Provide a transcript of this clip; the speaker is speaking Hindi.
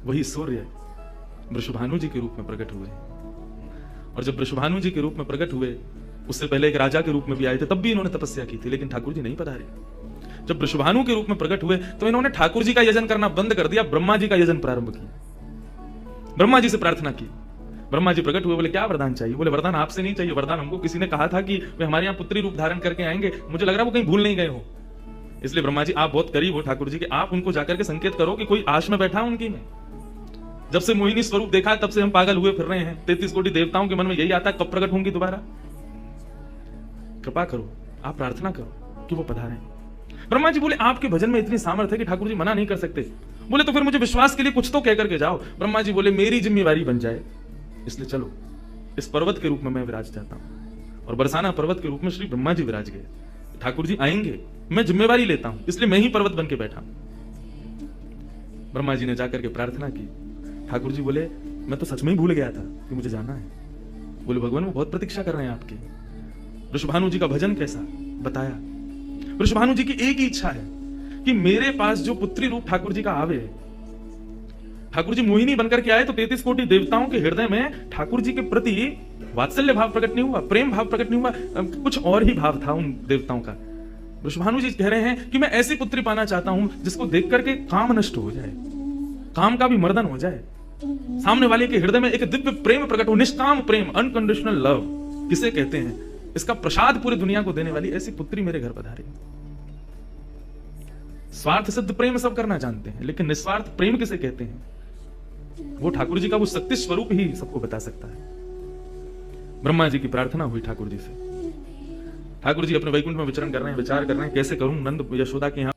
वही सूर्य वृषभानु जी के रूप में प्रकट हुए। और जब वृषभानु जी के रूप में प्रकट हुए, उससे पहले एक राजा के रूप में भी आए थे, तब भी इन्होंने तपस्या की थी, लेकिन ठाकुर जी नहीं पधारे। जब वृषभानु के रूप में प्रकट हुए तो इन्होंने ठाकुर जी का यजन करना बंद कर दिया, ब्रह्मा जी का यजन प्रारंभ किया। ब्रह्मा जी से प्रार्थना की। ब्रह्मा जी प्रकट हुए, बोले क्या वरदान चाहिए? बोले वरदान आपसे नहीं चाहिए, वरदान हमको किसी ने कहा था कि वे हमारे यहाँ पुत्री रूप धारण करके आएंगे, मुझे लग रहा है वो कहीं भूल नहीं गए हो। इसलिए ब्रह्मा जी आप बहुत करीब हो ठाकुर जी के, आप उनको जाकर के संकेत करो कि कोई आश में बैठा उनकी में। जब से मोहिनी स्वरूप देखा तब से हम पागल हुए फिर रहे हैं, 33 कोटि देवताओं के मन में यही आता है कब प्रकट होंगी दोबारा। कृपा करो, आप प्रार्थना करो कि वो पधारें। ब्रह्मा जी बोले आपके भजन में इतनी सामर्थ्य है कि ठाकुर जी मना नहीं कर सकते। बोले तो फिर मुझे विश्वास के लिए कुछ तो कह करके जाओ। ब्रह्मा जी बोले मेरी जिम्मेवारी बन जाए, इसलिए चलो इस पर्वत के रूप में मैं विराज चाहता हूं। और बरसाना पर्वत के रूप में श्री ब्रह्मा जी विराज गए। ठाकुर जी आएंगे, मैं जिम्मेवारी लेता हूं, इसलिए मैं ही पर्वत बन के बैठा। ब्रह्मा जी ने जाकर के प्रार्थना की। ठाकुर जी बोले मैं तो सच में ही भूल गया था कि मुझे जाना है। बोले भगवान वो बहुत प्रतीक्षा कर रहे हैं आपकी। वृषभानु जी का भजन कैसा बताया। वृषभानु जी की एक ही इच्छा है कि मेरे पास जो पुत्री रूप ठाकुर जी का आवे। ठाकुर जी मोहिनी बनकर के आए तो 33 कोटि देवताओं के हृदय में ठाकुर जी के प्रति वात्सल्य भाव प्रकट नहीं हुआ, प्रेम भाव प्रकट नहीं हुआ, कुछ और ही भाव था उन देवताओं का। वृषभानु जी कह रहे हैं कि मैं ऐसी पुत्री पाना चाहता हूं जिसको देख करके काम नष्ट हो जाए, काम का भी मर्दन हो जाए, सामने वाले के हृदय में एक दिव्य प्रेम प्रकट हो, निष्काम प्रेम, अनकंडीशनल लव किसे कहते हैं, इसका प्रसाद पूरी दुनिया को देने वाली ऐसी पुत्री मेरे घर पधारे। स्वार्थ सिद्ध प्रेम सब करना जानते हैं, लेकिन निस्वार्थ प्रेम किसे कहते हैं, वो ठाकुर जी का वो शक्ति स्वरूप ही सबको बता सकता है। ब्रह्मा जी की प्रार्थना हुई ठाकुर जी से। ठाकुर जी अपने वैकुंठ में विचरण कर रहे हैं, विचार कर रहे हैं कैसे करूं नंद यशोदा के यहाँ